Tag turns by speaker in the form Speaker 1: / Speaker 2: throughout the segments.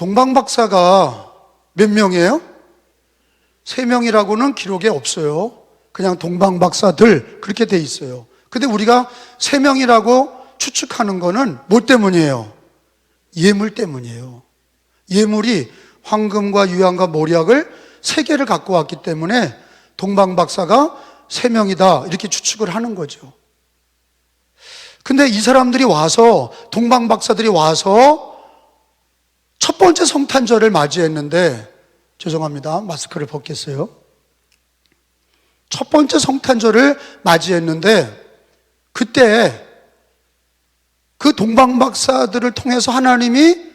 Speaker 1: 동방박사가 몇 명이에요? 3명이라고는 기록에 없어요. 그냥 동방박사들 그렇게 돼 있어요. 근데 우리가 3명이라고 추측하는 거는 뭐 때문이에요? 예물 때문이에요. 예물이 황금과 유향과 모략을 3개를 갖고 왔기 때문에 동방박사가 3명이다 이렇게 추측을 하는 거죠. 근데 이 사람들이 와서, 동방박사들이 와서 첫 번째 성탄절을 맞이했는데, 죄송합니다, 마스크를 벗겠어요. 첫 번째 성탄절을 맞이했는데 그때 그 동방박사들을 통해서 하나님이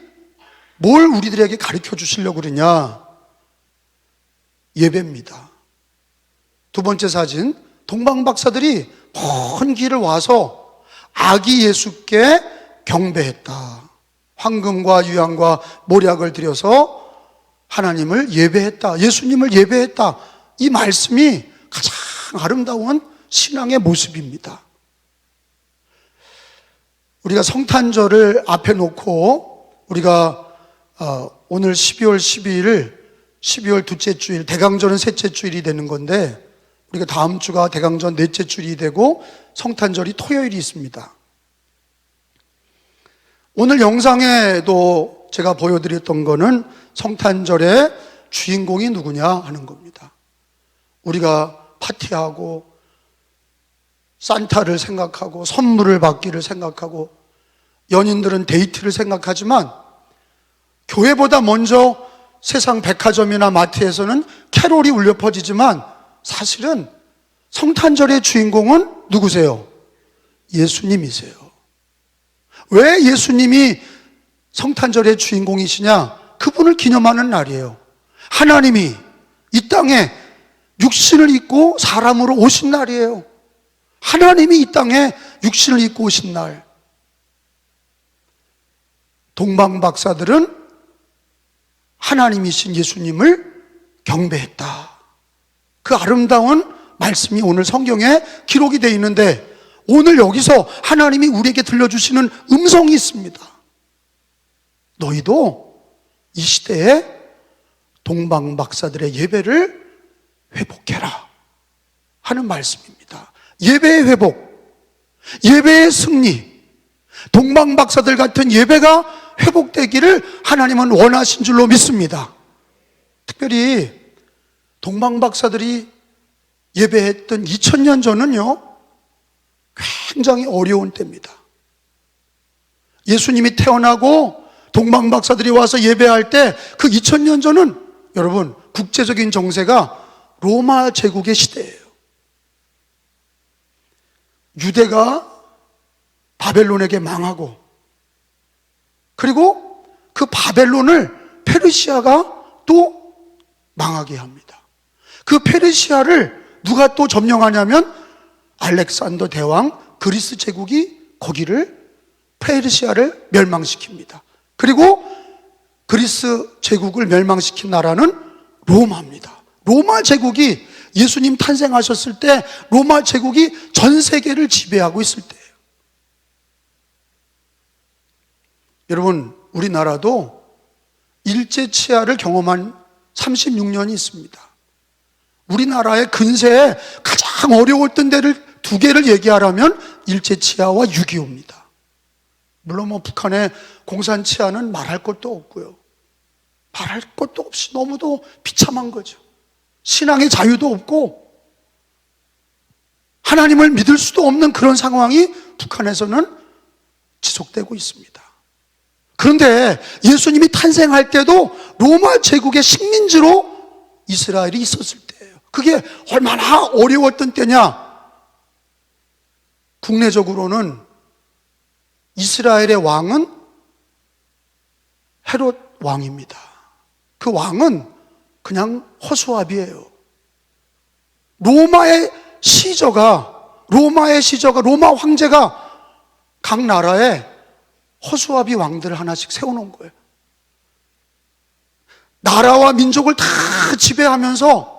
Speaker 1: 뭘 우리들에게 가르쳐 주시려고 그러냐? 예배입니다. 두 번째 사진, 동방박사들이 먼 길을 와서 아기 예수께 경배했다. 황금과 유향과 모략을 드려서 하나님을 예배했다. 예수님을 예배했다. 이 말씀이 가장 아름다운 신앙의 모습입니다. 우리가 성탄절을 앞에 놓고 우리가 오늘 12월 12일 12월 둘째 주일, 대강절은 셋째 주일이 되는 건데 우리가 다음 주가 대강절 넷째 주일이 되고 성탄절이 토요일이 있습니다. 오늘 영상에도 제가 보여드렸던 거는 성탄절의 주인공이 누구냐 하는 겁니다. 우리가 파티하고 산타를 생각하고 선물을 받기를 생각하고 연인들은 데이트를 생각하지만 교회보다 먼저 세상 백화점이나 마트에서는 캐롤이 울려 퍼지지만 사실은 성탄절의 주인공은 누구세요? 예수님이세요. 왜 예수님이 성탄절의 주인공이시냐? 그분을 기념하는 날이에요. 하나님이 이 땅에 육신을 입고 사람으로 오신 날이에요. 하나님이 이 땅에 육신을 입고 오신 날. 동방박사들은 하나님이신 예수님을 경배했다. 그 아름다운 말씀이 오늘 성경에 기록이 되어 있는데 오늘 여기서 하나님이 우리에게 들려주시는 음성이 있습니다. 너희도 이 시대에 동방박사들의 예배를 회복해라 하는 말씀입니다. 예배의 회복, 예배의 승리, 동방박사들 같은 예배가 회복되기를 하나님은 원하신 줄로 믿습니다. 특별히 동방박사들이 예배했던 2000년 전은요 굉장히 어려운 때입니다. 예수님이 태어나고 동방박사들이 와서 예배할 때 그 2000년 전은 여러분 국제적인 정세가 로마 제국의 시대예요. 유대가 바벨론에게 망하고 그리고 그 바벨론을 페르시아가 또 망하게 합니다. 그 페르시아를 누가 또 점령하냐면 알렉산더 대왕 그리스 제국이 거기를 페르시아를 멸망시킵니다. 그리고 그리스 제국을 멸망시킨 나라는 로마입니다. 로마 제국이 예수님 탄생하셨을 때 로마 제국이 전 세계를 지배하고 있을 때예요. 여러분 우리나라도 일제치하를 경험한 36년이 있습니다. 우리나라의 근세에 가장 어려웠던 데를 두 개를 얘기하라면 일제치하와 6.25입니다. 물론 뭐 북한의 공산치하는 말할 것도 없고요. 말할 것도 없이 너무도 비참한 거죠. 신앙의 자유도 없고 하나님을 믿을 수도 없는 그런 상황이 북한에서는 지속되고 있습니다. 그런데 예수님이 탄생할 때도 로마 제국의 식민지로 이스라엘이 있었을 때예요. 그게 얼마나 어려웠던 때냐? 국내적으로는 이스라엘의 왕은 헤롯 왕입니다. 그 왕은 그냥 허수아비예요. 로마 황제가 각 나라에 허수아비 왕들을 하나씩 세워놓은 거예요. 나라와 민족을 다 지배하면서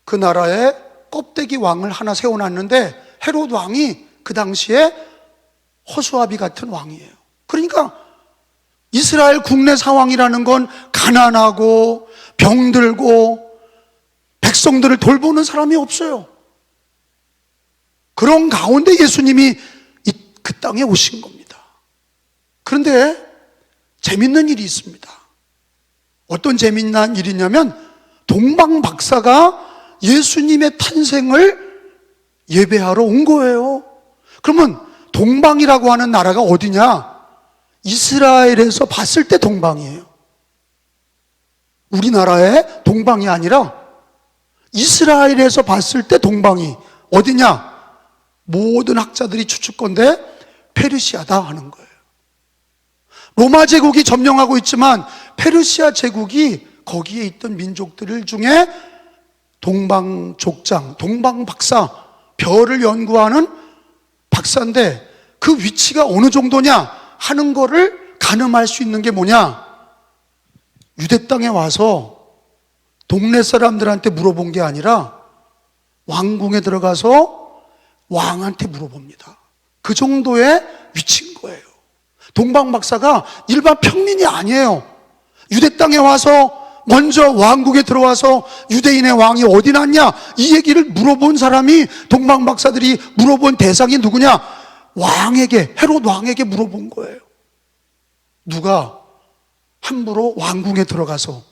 Speaker 1: 그 나라에 껍데기 왕을 하나 세워놨는데 헤롯 왕이 그 당시에 허수아비 같은 왕이에요. 그러니까 이스라엘 국내 상황이라는 건 가난하고 병들고 백성들을 돌보는 사람이 없어요. 그런 가운데 예수님이 그 땅에 오신 겁니다. 그런데 재밌는 일이 있습니다. 어떤 재밌는 일이냐면 동방 박사가 예수님의 탄생을 예배하러 온 거예요. 그러면 동방이라고 하는 나라가 어디냐? 이스라엘에서 봤을 때 동방이에요. 우리나라의 동방이 아니라 이스라엘에서 봤을 때 동방이 어디냐? 모든 학자들이 추측건데 페르시아다 하는 거예요. 로마 제국이 점령하고 있지만 페르시아 제국이 거기에 있던 민족들 중에 동방족장, 동방박사, 별을 연구하는 박사인데 그 위치가 어느 정도냐 하는 거를 가늠할 수 있는 게 뭐냐? 유대 땅에 와서 동네 사람들한테 물어본 게 아니라 왕궁에 들어가서 왕한테 물어봅니다. 그 정도의 위치인 거예요. 동방박사가 일반 평민이 아니에요. 유대 땅에 와서 먼저 왕국에 들어와서 유대인의 왕이 어디 났냐 이 얘기를 물어본 사람이, 동방박사들이 물어본 대상이 누구냐? 왕에게, 헤롯 왕에게 물어본 거예요. 누가 함부로 왕궁에 들어가서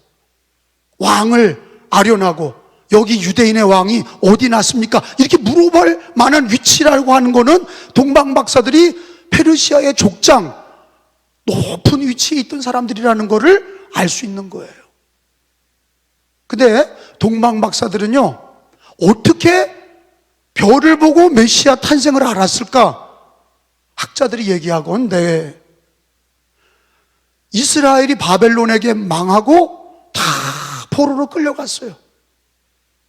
Speaker 1: 왕을 아련하고 여기 유대인의 왕이 어디 났습니까? 이렇게 물어볼 만한 위치라고 하는 거는 동방박사들이 페르시아의 족장, 높은 위치에 있던 사람들이라는 거를 알 수 있는 거예요. 근데 동방박사들은요, 어떻게 별을 보고 메시아 탄생을 알았을까? 학자들이 얘기하곤 이스라엘이 바벨론에게 망하고 다 포로로 끌려갔어요.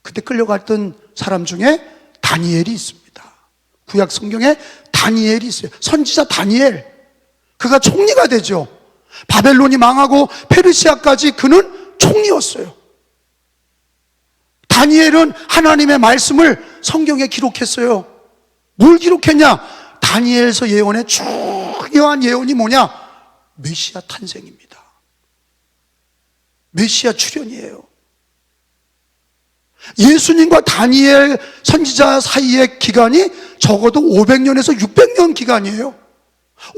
Speaker 1: 그때 끌려갔던 사람 중에 다니엘이 있습니다. 구약 성경에 다니엘이 있어요. 선지자 다니엘. 그가 총리가 되죠. 바벨론이 망하고 페르시아까지 그는 총리였어요. 다니엘은 하나님의 말씀을 성경에 기록했어요. 뭘 기록했냐? 다니엘서 예언의 중요한 예언이 뭐냐? 메시아 탄생입니다. 메시아 출현이에요. 예수님과 다니엘 선지자 사이의 기간이 적어도 500년에서 600년 기간이에요.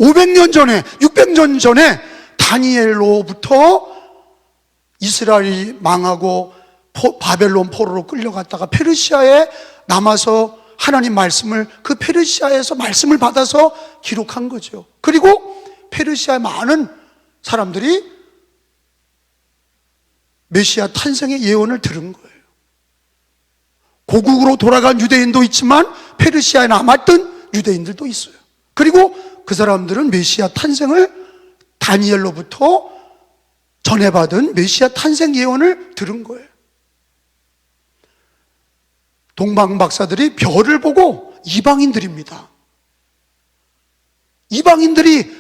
Speaker 1: 500년 전에, 600년 전에 다니엘로부터 이스라엘이 망하고 바벨론 포로로 끌려갔다가 페르시아에 남아서 하나님 말씀을, 그 페르시아에서 말씀을 받아서 기록한 거죠. 그리고 페르시아의 많은 사람들이 메시아 탄생의 예언을 들은 거예요. 고국으로 돌아간 유대인도 있지만 페르시아에 남았던 유대인들도 있어요. 그리고 그 사람들은 메시아 탄생을 다니엘로부터 전해받은 메시아 탄생 예언을 들은 거예요. 동방박사들이 별을 보고, 이방인들입니다. 이방인들이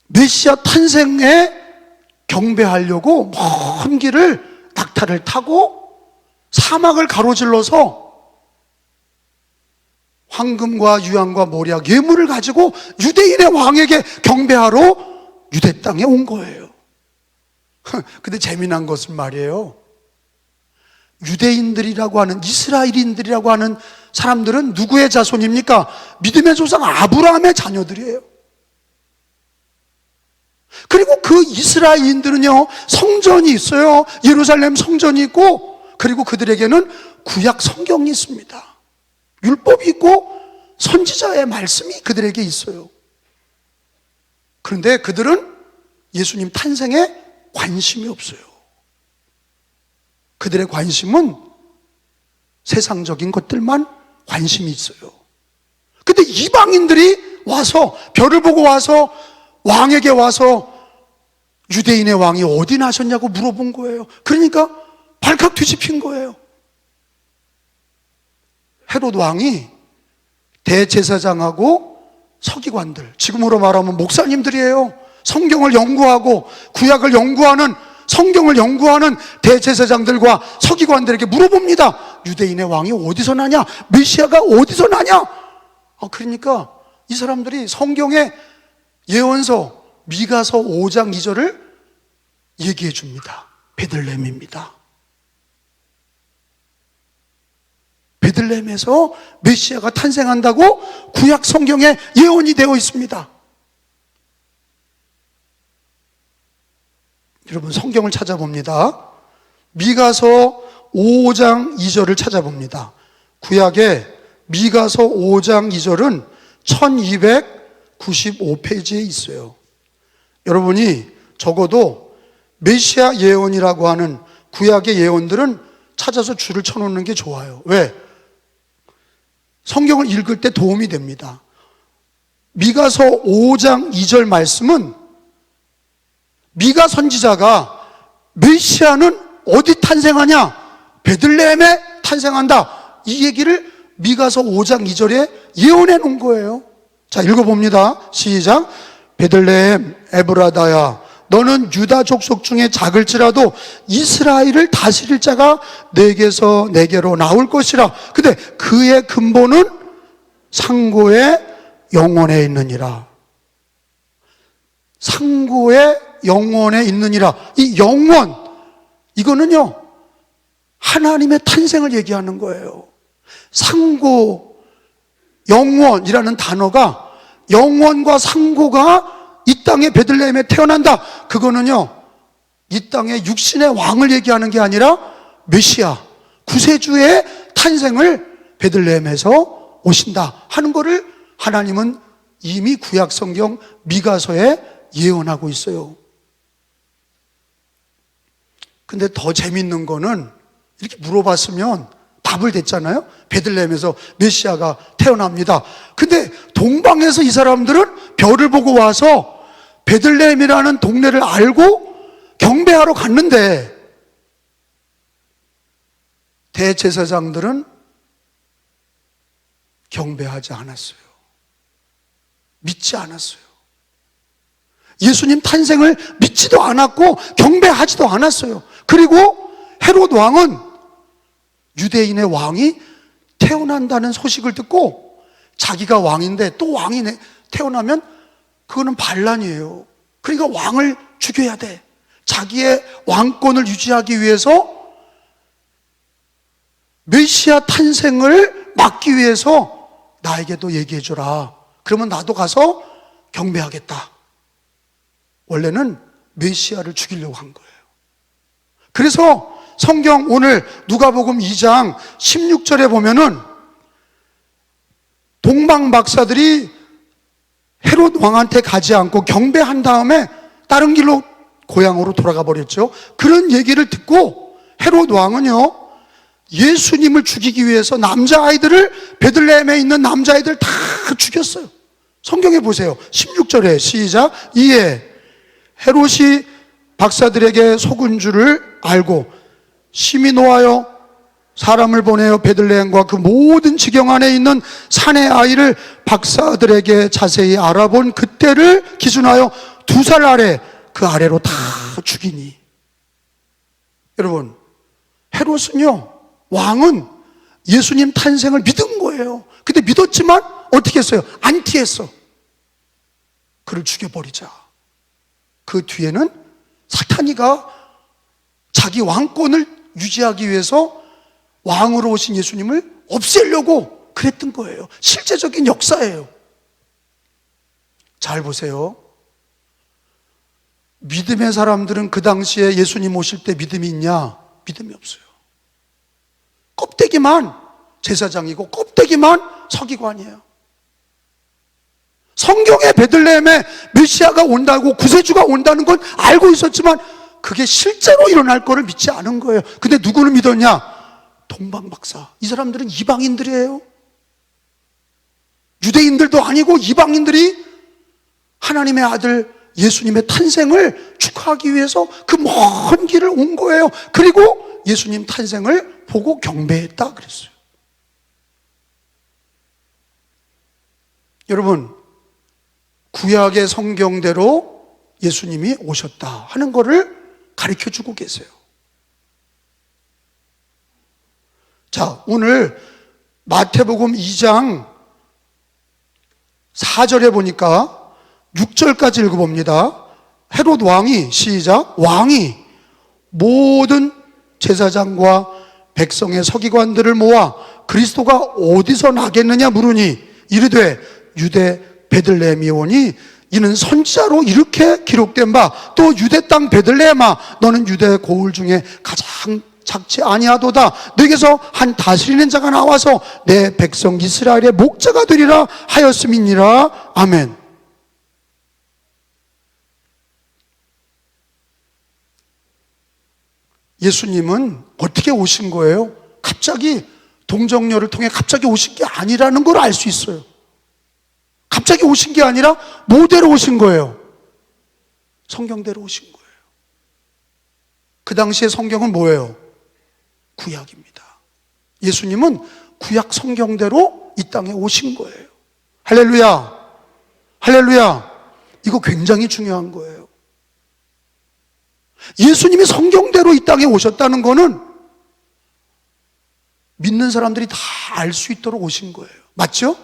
Speaker 1: 메시아 탄생에 경배하려고 먼 길을 낙타를 타고 사막을 가로질러서 황금과 유황과 모략, 예물을 가지고 유대인의 왕에게 경배하러 유대 땅에 온 거예요. 근데 재미난 것은 말이에요, 유대인들이라고 하는, 이스라엘인들이라고 하는 사람들은 누구의 자손입니까? 믿음의 조상 아브라함의 자녀들이에요. 그리고 그 이스라엘인들은요, 성전이 있어요. 예루살렘 성전이 있고, 그리고 그들에게는 구약 성경이 있습니다. 율법이 있고 선지자의 말씀이 그들에게 있어요. 그런데 그들은 예수님 탄생에 관심이 없어요. 그들의 관심은 세상적인 것들만 관심이 있어요. 근데 이방인들이 와서, 별을 보고 와서 왕에게 와서 유대인의 왕이 어디 나셨냐고 물어본 거예요. 그러니까 발칵 뒤집힌 거예요. 헤롯 왕이 대제사장하고 서기관들, 지금으로 말하면 목사님들이에요. 성경을 연구하고 구약을 연구하는, 성경을 연구하는 대제사장들과 서기관들에게 물어봅니다. 유대인의 왕이 어디서 나냐? 메시아가 어디서 나냐? 그러니까 이 사람들이 성경의 예언서, 미가서 5장 2절을 얘기해 줍니다. 베들레헴입니다. 베들레헴에서 메시아가 탄생한다고 구약 성경에 예언이 되어 있습니다. 여러분, 성경을 찾아봅니다. 미가서 5장 2절을 찾아봅니다. 구약에 미가서 5장 2절은 1295페이지에 있어요. 여러분이 적어도 메시아 예언이라고 하는 구약의 예언들은 찾아서 줄을 쳐놓는 게 좋아요. 왜? 성경을 읽을 때 도움이 됩니다. 미가서 5장 2절 말씀은 미가 선지자가 메시아는 어디 탄생하냐? 베들레헴에 탄생한다. 이 얘기를 미가서 5장 2절에 예언해 놓은 거예요. 자, 읽어봅니다. 시작. 베들레헴 에브라다야, 너는 유다 족속 중에 작을지라도 이스라엘을 다스릴 자가 내게서 내게로 나올 것이라. 근데 그의 근본은 상고의 영원에 있느니라. 상고의 영원에 있느니라. 이 영원, 이거는요, 하나님의 탄생을 얘기하는 거예요. 상고, 영원이라는 단어가, 영원과 상고가 이 땅의 베들레헴에 태어난다. 그거는요, 이 땅의 육신의 왕을 얘기하는 게 아니라 메시아, 구세주의 탄생을 베들레헴에서 오신다 하는 거를 하나님은 이미 구약 성경 미가서에 예언하고 있어요. 근데 더 재밌는 거는 이렇게 물어봤으면 답을 댔잖아요. 베들레헴에서 메시아가 태어납니다. 근데 동방에서 이 사람들은 별을 보고 와서 베들레헴이라는 동네를 알고 경배하러 갔는데 대제사장들은 경배하지 않았어요. 믿지 않았어요. 예수님 탄생을 믿지도 않았고 경배하지도 않았어요. 그리고 헤롯 왕은 유대인의 왕이 태어난다는 소식을 듣고 자기가 왕인데 또 왕이 태어나면 그거는 반란이에요. 그러니까 왕을 죽여야 돼. 자기의 왕권을 유지하기 위해서 메시아 탄생을 막기 위해서 나에게도 얘기해 줘라. 그러면 나도 가서 경배하겠다. 원래는 메시아를 죽이려고 한 거예요. 그래서 성경 오늘 누가복음 2장 16절에 보면은 동방 박사들이 헤롯 왕한테 가지 않고 경배한 다음에 다른 길로 고향으로 돌아가 버렸죠. 그런 얘기를 듣고 헤롯 왕은요, 예수님을 죽이기 위해서 남자아이들을, 베들레헴에 있는 남자아이들 다 죽였어요. 성경에 보세요. 16절에 시작. 이에 헤롯이 박사들에게 속은 줄을 알고 심히 노하여 사람을 보내어 베들레헴과 그 모든 지경 안에 있는 산의 아이를 박사들에게 자세히 알아본 그때를 기준하여 2살 아래 그 아래로 다 죽이니. 여러분, 헤롯은요, 왕은 예수님 탄생을 믿은 거예요. 근데 믿었지만 어떻게 했어요? 안티했어. 그를 죽여버리자. 그 뒤에는 사탄이가 자기 왕권을 유지하기 위해서 왕으로 오신 예수님을 없애려고 그랬던 거예요. 실제적인 역사예요. 잘 보세요. 믿음의 사람들은 그 당시에 예수님 오실 때 믿음이 있냐? 믿음이 없어요. 껍데기만 제사장이고 껍데기만 서기관이에요. 성경에 베들레헴에 메시아가 온다고, 구세주가 온다는 건 알고 있었지만 그게 실제로 일어날 거를 믿지 않은 거예요. 근데 누구를 믿었냐? 동방박사. 이 사람들은 이방인들이에요. 유대인들도 아니고 이방인들이 하나님의 아들 예수님의 탄생을 축하하기 위해서 그 먼 길을 온 거예요. 그리고 예수님 탄생을 보고 경배했다 그랬어요. 여러분, 구약의 성경대로 예수님이 오셨다 하는 것을 가르쳐 주고 계세요. 자, 오늘 마태복음 2장 4절에 보니까 6절까지 읽어봅니다. 헤롯 왕이, 시작, 왕이 모든 제사장과 백성의 서기관들을 모아 그리스도가 어디서 나겠느냐 물으니 이르되 유대 베들레헴이 오니 이는 선지자로 이렇게 기록된 바 또 유대 땅 베들레헴아 너는 유대 고을 중에 가장 작지 아니하도다. 너에게서 한 다스리는 자가 나와서 내 백성 이스라엘의 목자가 되리라 하였음이니라. 아멘. 예수님은 어떻게 오신 거예요? 갑자기 동정녀를 통해 갑자기 오신 게 아니라는 걸 알 수 있어요. 갑자기 오신 게 아니라 모델로 오신 거예요. 성경대로 오신 거예요. 그 당시에 성경은 뭐예요? 구약입니다. 예수님은 구약 성경대로 이 땅에 오신 거예요. 할렐루야. 할렐루야. 이거 굉장히 중요한 거예요. 예수님이 성경대로 이 땅에 오셨다는 거는 믿는 사람들이 다 알 수 있도록 오신 거예요. 맞죠?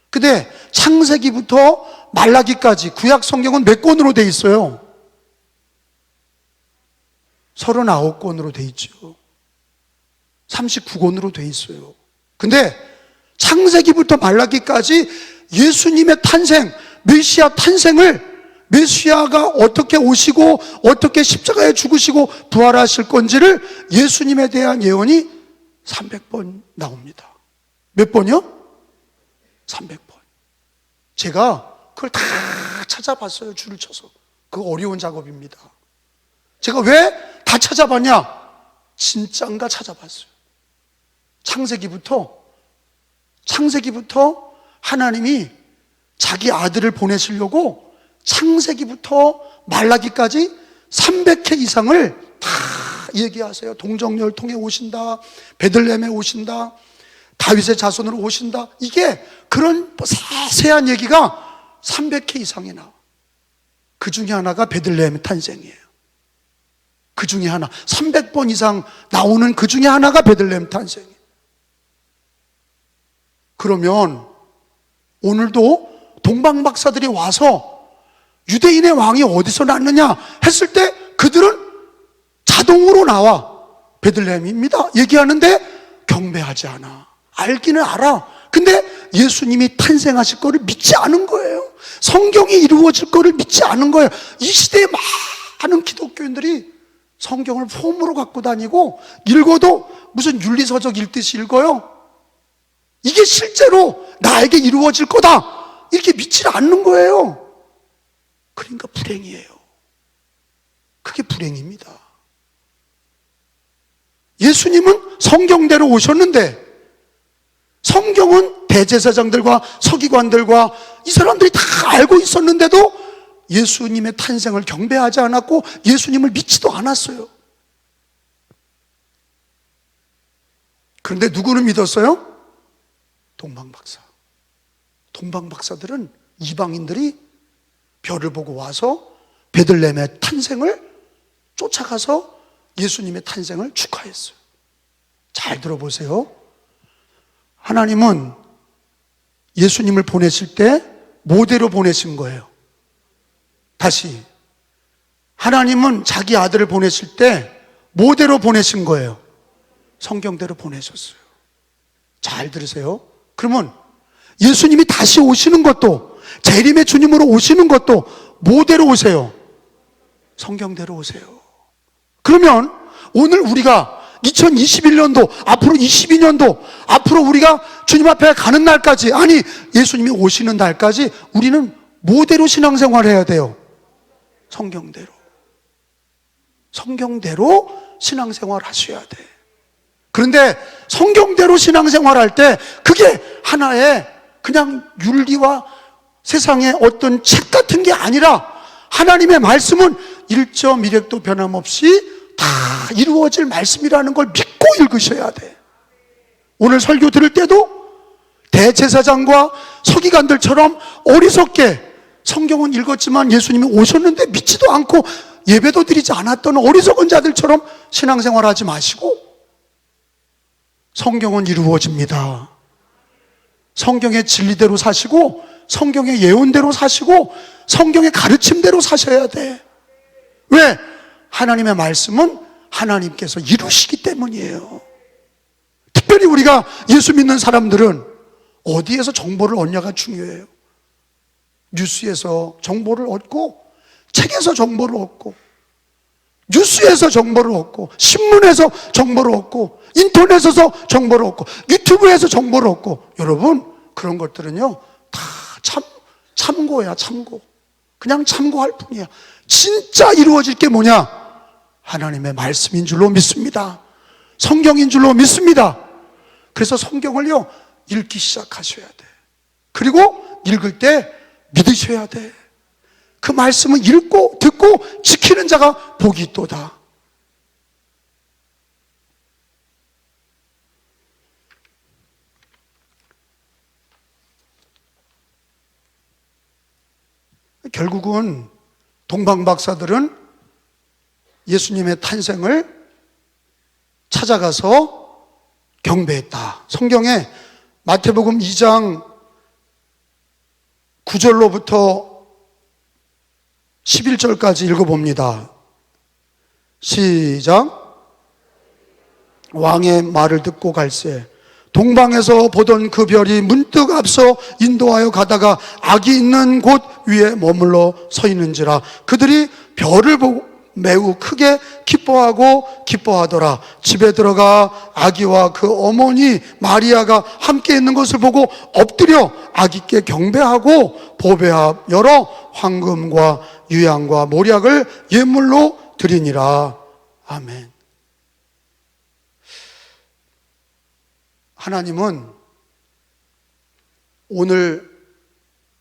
Speaker 1: 근데 창세기부터 말라기까지 구약 성경은 몇 권으로 돼 있어요? 39권으로 돼 있죠. 39권으로 돼 있어요. 근데 창세기부터 말라기까지 예수님의 탄생, 메시아 탄생을 메시아가 어떻게 오시고 어떻게 십자가에 죽으시고 부활하실 건지를 예수님에 대한 예언이 300번 나옵니다. 몇 번이요? 300번. 제가 그걸 다 찾아봤어요. 줄을 쳐서. 그거 어려운 작업입니다. 제가 왜 다 찾아봤냐? 진짠가 찾아봤어요. 창세기부터 하나님이 자기 아들을 보내시려고 창세기부터 말라기까지 300회 이상을 다 얘기하세요. 동정녀를 통해 오신다, 베들레헴에 오신다, 다윗의 자손으로 오신다. 이게 그런 세세한 얘기가 300회 이상이 나와. 그 중에 하나가 베들레헴의 탄생이에요. 그 중에 하나, 300번 이상 나오는 그 중에 하나가 베들레헴 탄생이에요. 그러면 오늘도 동방박사들이 와서 유대인의 왕이 어디서 났느냐 했을 때 그들은 자동으로 나와 베들레헴입니다 얘기하는데 경배하지 않아. 알기는 알아. 근데 예수님이 탄생하실 거를 믿지 않은 거예요. 성경이 이루어질 거를 믿지 않은 거예요. 이 시대에 많은 기독교인들이 성경을 폼으로 갖고 다니고 읽어도 무슨 윤리서적 읽듯이 읽어요. 이게 실제로 나에게 이루어질 거다 이렇게 믿지 않는 거예요. 그러니까 불행이에요. 그게 불행입니다. 예수님은 성경대로 오셨는데 성경은 대제사장들과 서기관들과 이 사람들이 다 알고 있었는데도 예수님의 탄생을 경배하지 않았고 예수님을 믿지도 않았어요. 그런데 누구는 믿었어요? 동방박사. 동방박사들은 이방인들이 별을 보고 와서 베들레헴의 탄생을 쫓아가서 예수님의 탄생을 축하했어요. 잘 들어보세요. 하나님은 예수님을 보내실 때 모델로 보내신 거예요. 다시, 하나님은 자기 아들을 보내실 때 모델로 보내신 거예요. 성경대로 보내셨어요. 잘 들으세요. 그러면 예수님이 다시 오시는 것도, 재림의 주님으로 오시는 것도 모델로 오세요. 성경대로 오세요. 그러면 오늘 우리가 2021년도, 앞으로 22년도, 앞으로 우리가 주님 앞에 가는 날까지, 아니 예수님이 오시는 날까지 우리는 뭐대로 신앙생활을 해야 돼요? 성경대로. 성경대로 신앙생활 하셔야 돼. 그런데 성경대로 신앙생활 할 때 그게 하나의 그냥 윤리와 세상의 어떤 책 같은 게 아니라 하나님의 말씀은 1.1획도 변함없이 다 이루어질 말씀이라는 걸 믿고 읽으셔야 돼. 오늘 설교 들을 때도 대제사장과 서기관들처럼 어리석게 성경은 읽었지만 예수님이 오셨는데 믿지도 않고 예배도 드리지 않았던 어리석은 자들처럼 신앙생활하지 마시고 성경은 이루어집니다. 성경의 진리대로 사시고 성경의 예언대로 사시고 성경의 가르침대로 사셔야 돼. 왜? 하나님의 말씀은 하나님께서 이루시기 때문이에요. 특별히 우리가 예수 믿는 사람들은 어디에서 정보를 얻냐가 중요해요. 뉴스에서 정보를 얻고, 책에서 정보를 얻고, 뉴스에서 정보를 얻고, 신문에서 정보를 얻고, 인터넷에서 정보를 얻고, 유튜브에서 정보를 얻고. 여러분, 그런 것들은요 다 참고야. 참고. 그냥 참고할 뿐이야. 진짜 이루어질 게 뭐냐? 하나님의 말씀인 줄로 믿습니다. 성경인 줄로 믿습니다. 그래서 성경을요 읽기 시작하셔야 돼. 그리고 읽을 때 믿으셔야 돼. 그 말씀을 읽고 듣고 지키는 자가 복이 있도다. 결국은 동방박사들은 예수님의 탄생을 찾아가서 경배했다. 성경에 마태복음 2장 9절로부터 11절까지 읽어봅니다. 시작. 왕의 말을 듣고 갈새 동방에서 보던 그 별이 문득 앞서 인도하여 가다가 악이 있는 곳 위에 머물러 서 있는지라. 그들이 별을 보고 매우 크게 기뻐하더라. 집에 들어가 아기와 그 어머니 마리아가 함께 있는 것을 보고 엎드려 아기께 경배하고 보배합 여러 황금과 유향과 모략을 예물로 드리니라. 아멘. 하나님은 오늘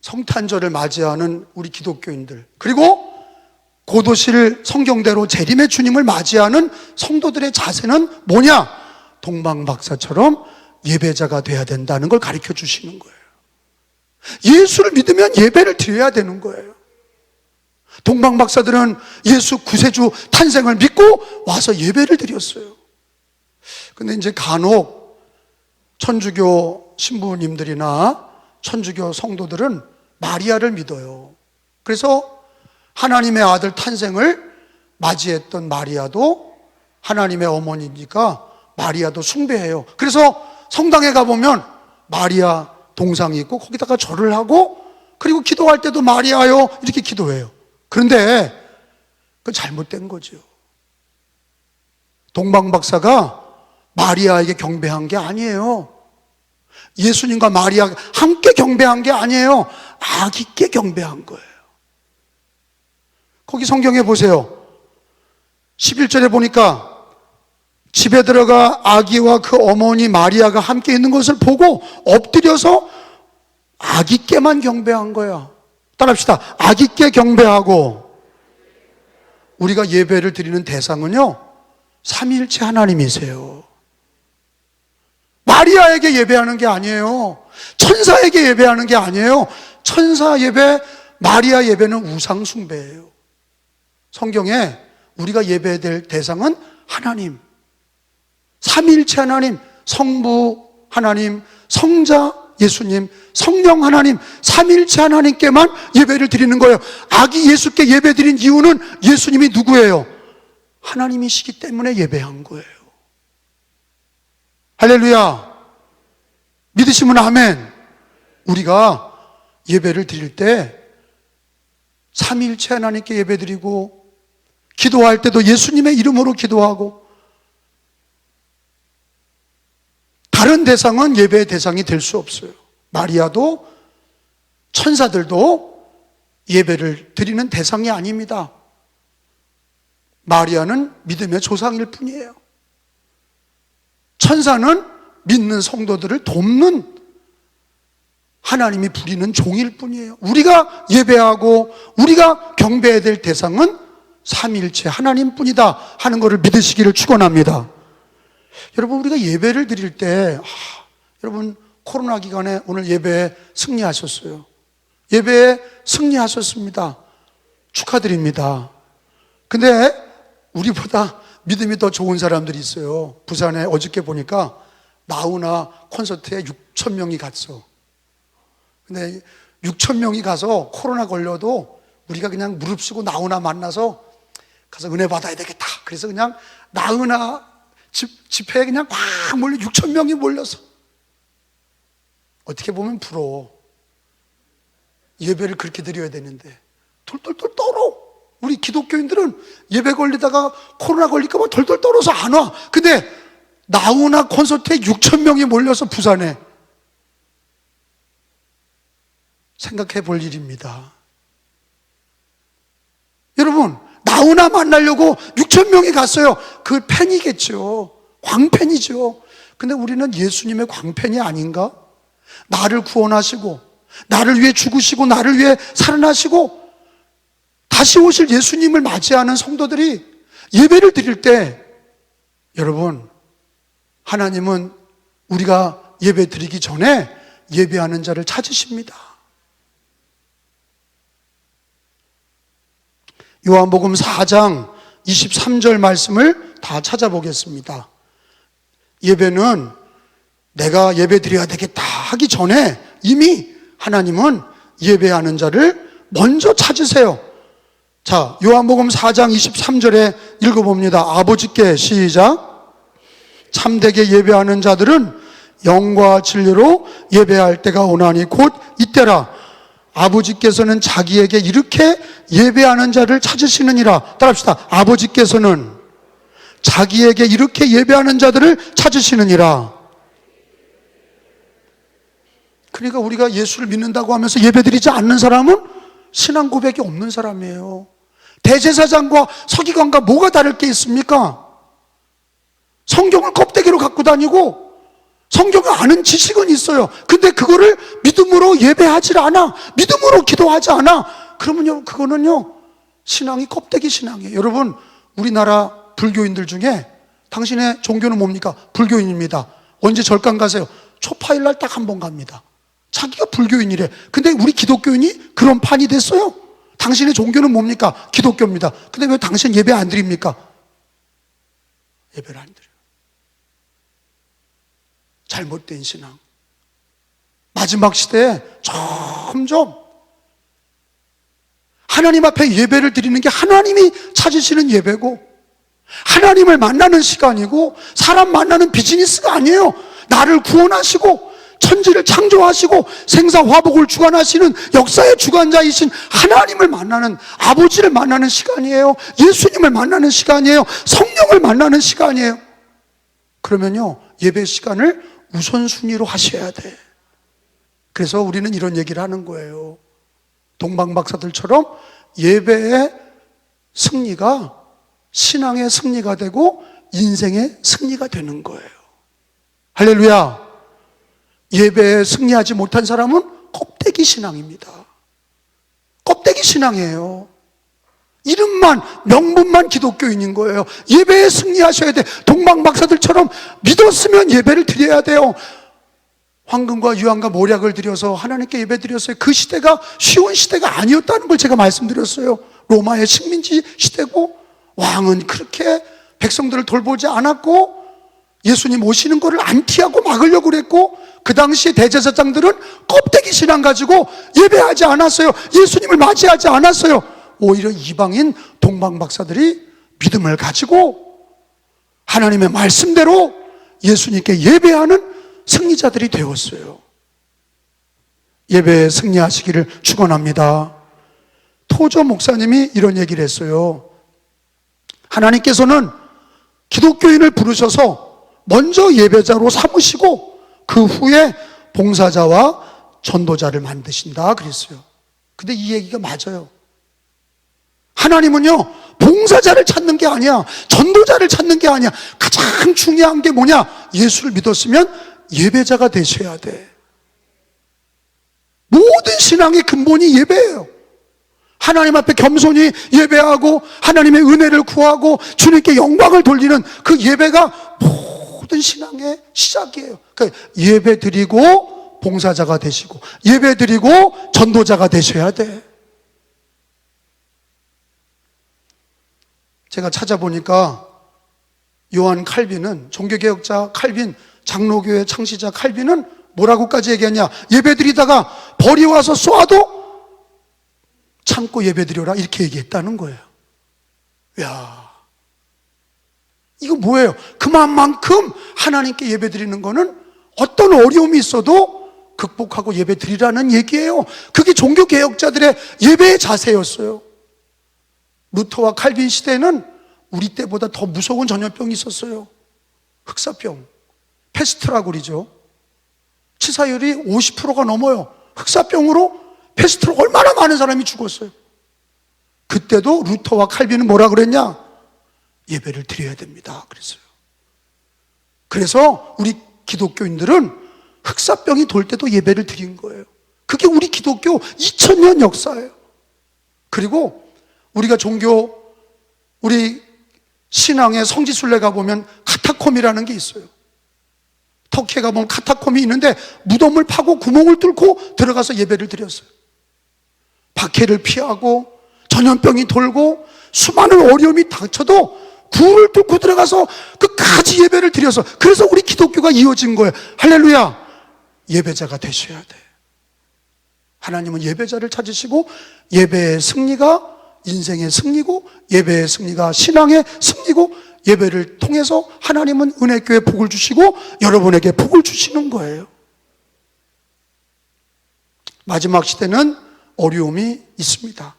Speaker 1: 성탄절을 맞이하는 우리 기독교인들, 그리고 곧 오실 성경대로 재림의 주님을 맞이하는 성도들의 자세는 뭐냐? 동방박사처럼 예배자가 돼야 된다는 걸 가르쳐 주시는 거예요. 예수를 믿으면 예배를 드려야 되는 거예요. 동방박사들은 예수 구세주 탄생을 믿고 와서 예배를 드렸어요. 근데 이제 간혹 천주교 신부님들이나 천주교 성도들은 마리아를 믿어요. 그래서 하나님의 아들 탄생을 맞이했던 마리아도 하나님의 어머니니까 마리아도 숭배해요. 그래서 성당에 가보면 마리아 동상이 있고 거기다가 절을 하고, 그리고 기도할 때도 마리아요 이렇게 기도해요. 그런데 그건 잘못된 거죠. 동방박사가 마리아에게 경배한 게 아니에요. 예수님과 마리아가 함께 경배한 게 아니에요. 아기께 경배한 거예요. 거기 성경에 보세요. 11절에 보니까 집에 들어가 아기와 그 어머니 마리아가 함께 있는 것을 보고 엎드려서 아기께만 경배한 거야. 따라합시다. 아기께 경배하고. 우리가 예배를 드리는 대상은요 삼위일체 하나님이세요. 마리아에게 예배하는 게 아니에요. 천사에게 예배하는 게 아니에요. 천사 예배, 마리아 예배는 우상 숭배예요. 성경에 우리가 예배될 대상은 하나님, 삼위일체 하나님, 성부 하나님, 성자 예수님, 성령 하나님, 삼위일체 하나님께만 예배를 드리는 거예요. 아기 예수께 예배 드린 이유는 예수님이 누구예요? 하나님이시기 때문에 예배한 거예요. 할렐루야. 믿으시면 아멘. 우리가 예배를 드릴 때 삼위일체 하나님께 예배 드리고, 기도할 때도 예수님의 이름으로 기도하고, 다른 대상은 예배의 대상이 될 수 없어요. 마리아도 천사들도 예배를 드리는 대상이 아닙니다. 마리아는 믿음의 조상일 뿐이에요. 천사는 믿는 성도들을 돕는 하나님이 부리는 종일 뿐이에요. 우리가 예배하고 우리가 경배해야 될 대상은 삼위일체 하나님뿐이다 하는 것을 믿으시기를 축원합니다. 여러분, 우리가 예배를 드릴 때 여러분 코로나 기간에 오늘 예배에 승리하셨어요. 예배에 승리하셨습니다. 축하드립니다. 근데 우리보다 믿음이 더 좋은 사람들이 있어요. 부산에 어저께 보니까 나훈아 콘서트에 6,000명이 갔어. 근데 6천 명이 가서 코로나 걸려도 우리가 그냥 무릅쓰고 나훈아 만나서 가서 은혜 받아야 되겠다. 그래서 그냥 나훈아 집회에 그냥 꽉 몰려 6천 명이 몰려서, 어떻게 보면 부러워. 예배를 그렇게 드려야 되는데 덜덜덜 떨어. 우리 기독교인들은 예배 걸리다가 코로나 걸릴까 봐 덜덜 떨어서 안 와. 근데 나훈아 콘서트에 6천 명이 몰려서 부산에, 생각해 볼 일입니다. 여러분, 나훈아 만나려고 6천 명이 갔어요. 그 팬이겠죠. 광팬이죠. 근데 우리는 예수님의 광팬이 아닌가? 나를 구원하시고 나를 위해 죽으시고 나를 위해 살아나시고 다시 오실 예수님을 맞이하는 성도들이 예배를 드릴 때, 여러분, 하나님은 우리가 예배 드리기 전에 예배하는 자를 찾으십니다. 요한복음 4장 23절 말씀을 다 찾아보겠습니다. 예배는 내가 예배 드려야 되겠다 하기 전에 이미 하나님은 예배하는 자를 먼저 찾으세요. 자, 요한복음 4장 23절에 읽어봅니다. 아버지께, 시작. 참되게 예배하는 자들은 영과 진리로 예배할 때가 오나니 곧 이때라. 아버지께서는 자기에게 이렇게 예배하는 자를 찾으시느니라. 따라합시다. 아버지께서는 자기에게 이렇게 예배하는 자들을 찾으시느니라. 그러니까 우리가 예수를 믿는다고 하면서 예배드리지 않는 사람은 신앙 고백이 없는 사람이에요. 대제사장과 서기관과 뭐가 다를 게 있습니까? 성경을 껍데기로 갖고 다니고 성경을 아는 지식은 있어요. 근데 그거를 믿음으로 예배하지 않아. 믿음으로 기도하지 않아. 그러면요, 그거는요, 신앙이 껍데기 신앙이에요. 여러분, 우리나라 불교인들 중에 당신의 종교는 뭡니까? 불교인입니다. 언제 절간 가세요? 초파일날 딱 한 번 갑니다. 자기가 불교인이래. 근데 우리 기독교인이 그런 판이 됐어요. 당신의 종교는 뭡니까? 기독교입니다. 근데 왜 당신 예배 안 드립니까? 예배를 안 드려요. 잘못된 신앙. 마지막 시대에 점점 하나님 앞에 예배를 드리는 게 하나님이 찾으시는 예배고, 하나님을 만나는 시간이고, 사람 만나는 비즈니스가 아니에요. 나를 구원하시고 천지를 창조하시고 생사화복을 주관하시는 역사의 주관자이신 하나님을 만나는, 아버지를 만나는 시간이에요. 예수님을 만나는 시간이에요. 성령을 만나는 시간이에요. 그러면요, 예배 시간을 우선순위로 하셔야 돼. 그래서 우리는 이런 얘기를 하는 거예요. 동방박사들처럼 예배의 승리가 신앙의 승리가 되고 인생의 승리가 되는 거예요. 할렐루야. 예배에 승리하지 못한 사람은 껍데기 신앙입니다. 껍데기 신앙이에요. 이름만, 명분만 기독교인인 거예요. 예배에 승리하셔야 돼. 동방박사들처럼 믿었으면 예배를 드려야 돼요. 황금과 유황과 모략을 들여서 하나님께 예배 드렸어요. 그 시대가 쉬운 시대가 아니었다는 걸 제가 말씀드렸어요. 로마의 식민지 시대고, 왕은 그렇게 백성들을 돌보지 않았고, 예수님 오시는 거를 안티하고 막으려고 그랬고, 그 당시에 대제사장들은 껍데기 신앙 가지고 예배하지 않았어요. 예수님을 맞이하지 않았어요. 오히려 이방인 동방박사들이 믿음을 가지고 하나님의 말씀대로 예수님께 예배하는 승리자들이 되었어요. 예배에 승리하시기를 축원합니다. 토저 목사님이 이런 얘기를 했어요. 하나님께서는 기독교인을 부르셔서 먼저 예배자로 삼으시고 그 후에 봉사자와 전도자를 만드신다 그랬어요. 근데 이 얘기가 맞아요. 하나님은요, 봉사자를 찾는 게 아니야, 전도자를 찾는 게 아니야. 가장 중요한 게 뭐냐? 예수를 믿었으면 예배자가 되셔야 돼. 모든 신앙의 근본이 예배예요. 하나님 앞에 겸손히 예배하고 하나님의 은혜를 구하고 주님께 영광을 돌리는 그 예배가 모든 신앙의 시작이에요. 그러니까 예배 드리고 봉사자가 되시고 예배 드리고 전도자가 되셔야 돼. 제가 찾아보니까 요한 칼빈은, 종교개혁자 칼빈, 장로교회 창시자 칼빈은 뭐라고까지 얘기했냐? 예배드리다가 벌이 와서 쏴도 참고 예배드려라, 이렇게 얘기했다는 거예요. 야, 이거 뭐예요? 그만큼 하나님께 예배드리는 거는 어떤 어려움이 있어도 극복하고 예배드리라는 얘기예요. 그게 종교개혁자들의 예배의 자세였어요. 루터와 칼빈 시대에는 우리 때보다 더 무서운 전염병이 있었어요. 흑사병, 페스트라고 그러죠. 치사율이 50%가 넘어요. 흑사병으로, 페스트로 얼마나 많은 사람이 죽었어요. 그때도 루터와 칼빈은 뭐라 그랬냐? 예배를 드려야 됩니다 그랬어요. 그래서 우리 기독교인들은 흑사병이 돌 때도 예배를 드린 거예요. 그게 우리 기독교 2000년 역사예요. 그리고 우리가 우리 신앙의 성지순례 가보면 카타콤이라는 게 있어요. 터키에 가보면 카타콤이 있는데 무덤을 파고 구멍을 뚫고 들어가서 예배를 드렸어요. 박해를 피하고 전염병이 돌고 수많은 어려움이 닥쳐도 굴을 뚫고 들어가서 끝까지 예배를 드려서, 그래서 우리 기독교가 이어진 거예요. 할렐루야. 예배자가 되셔야 돼. 하나님은 예배자를 찾으시고, 예배의 승리가 인생의 승리고, 예배의 승리가 신앙의 승리고, 예배를 통해서 하나님은 은혜교회 복을 주시고 여러분에게 복을 주시는 거예요. 마지막 시대는 어려움이 있습니다.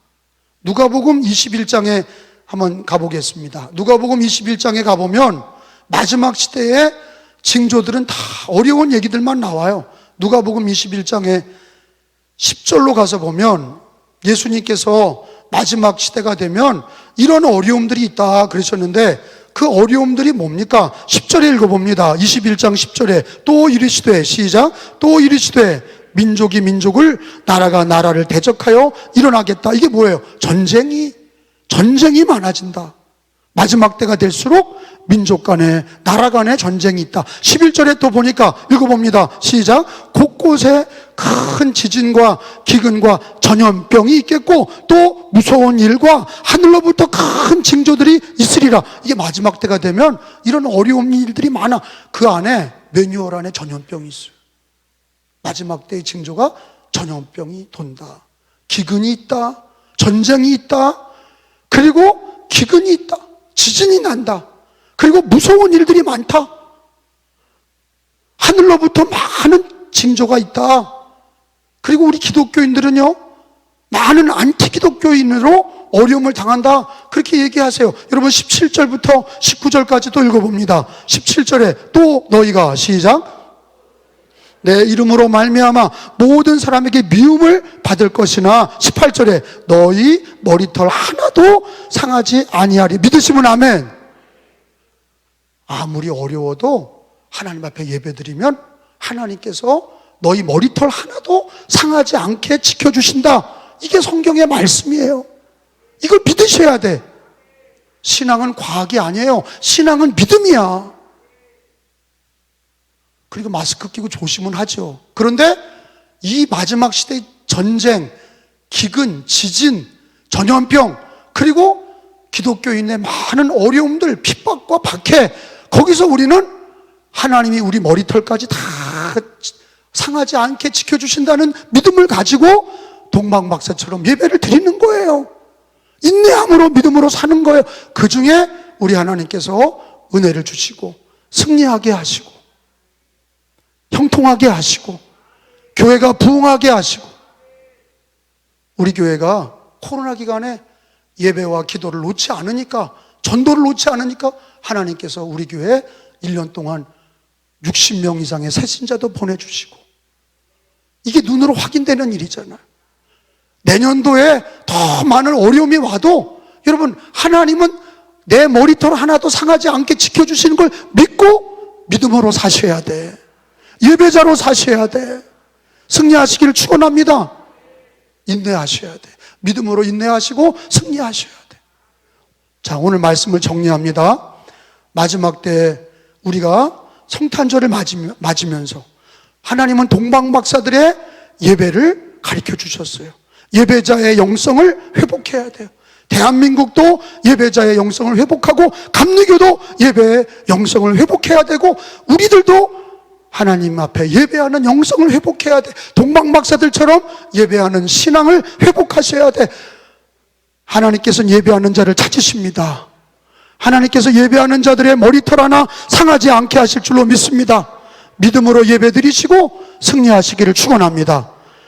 Speaker 1: 누가복음 21장에 한번 가보겠습니다. 누가복음 21장에 가보면 마지막 시대의 징조들은 다 어려운 얘기들만 나와요. 누가복음 21장에 10절로 가서 보면 예수님께서 마지막 시대가 되면 이런 어려움들이 있다 그러셨는데, 그 어려움들이 뭡니까? 10절에 읽어봅니다. 21장 10절에 또 이르시되, 시작, 또 이르시되 민족이 민족을, 나라가 나라를 대적하여 일어나겠다. 이게 뭐예요? 전쟁이 많아진다. 마지막 때가 될수록 민족 간에, 나라 간에 전쟁이 있다. 11절에 또 보니까 읽어봅니다. 시작, 곳곳에 큰 지진과 기근과 전염병이 있겠고 또 무서운 일과 하늘로부터 큰 징조들이 있으리라. 이게 마지막 때가 되면 이런 어려운 일들이 많아. 그 안에, 매뉴얼 안에 전염병이 있어요. 마지막 때의 징조가 전염병이 돈다, 기근이 있다, 전쟁이 있다, 그리고 기근이 있다, 지진이 난다, 그리고 무서운 일들이 많다, 하늘로부터 많은 징조가 있다. 그리고 우리 기독교인들은요, 많은 안티 기독교인으로 어려움을 당한다, 그렇게 얘기하세요. 여러분 17절부터 19절까지도 읽어봅니다. 17절에 또 너희가, 시작, 내 이름으로 말미암아 모든 사람에게 미움을 받을 것이나, 18절에 너희 머리털 하나도 상하지 아니하리. 믿으시면 아멘. 아무리 어려워도 하나님 앞에 예배드리면 하나님께서 너희 머리털 하나도 상하지 않게 지켜주신다. 이게 성경의 말씀이에요. 이걸 믿으셔야 돼. 신앙은 과학이 아니에요. 신앙은 믿음이야. 그리고 마스크 끼고 조심은 하죠. 그런데 이 마지막 시대의 전쟁, 기근, 지진, 전염병, 그리고 기독교인의 많은 어려움들, 핍박과 박해, 거기서 우리는 하나님이 우리 머리털까지 다 상하지 않게 지켜주신다는 믿음을 가지고 동방박사처럼 예배를 드리는 거예요. 인내함으로, 믿음으로 사는 거예요. 그 중에 우리 하나님께서 은혜를 주시고 승리하게 하시고 형통하게 하시고 교회가 부흥하게 하시고, 우리 교회가 코로나 기간에 예배와 기도를 놓지 않으니까, 전도를 놓지 않으니까 하나님께서 우리 교회에 1년 동안 60명 이상의 새신자도 보내주시고, 이게 눈으로 확인되는 일이잖아요. 내년도에 더 많은 어려움이 와도 여러분, 하나님은 내 머리털 하나도 상하지 않게 지켜주시는 걸 믿고 믿음으로 사셔야 돼. 예배자로 사셔야 돼. 승리하시기를 축원합니다. 인내하셔야 돼. 믿음으로 인내하시고 승리하셔야 돼. 자, 오늘 말씀을 정리합니다. 마지막 때 우리가 성탄절을 맞으면서 하나님은 동방박사들의 예배를 가르쳐 주셨어요. 예배자의 영성을 회복해야 돼요. 대한민국도 예배자의 영성을 회복하고 감리교도 예배의 영성을 회복해야 되고, 우리들도 하나님 앞에 예배하는 영성을 회복해야 돼. 동방박사들처럼 예배하는 신앙을 회복하셔야 돼. 하나님께서는 예배하는 자를 찾으십니다. 하나님께서 예배하는 자들의 머리털 하나 상하지 않게 하실 줄로 믿습니다. 믿음으로 예배드리시고 승리하시기를 축원합니다.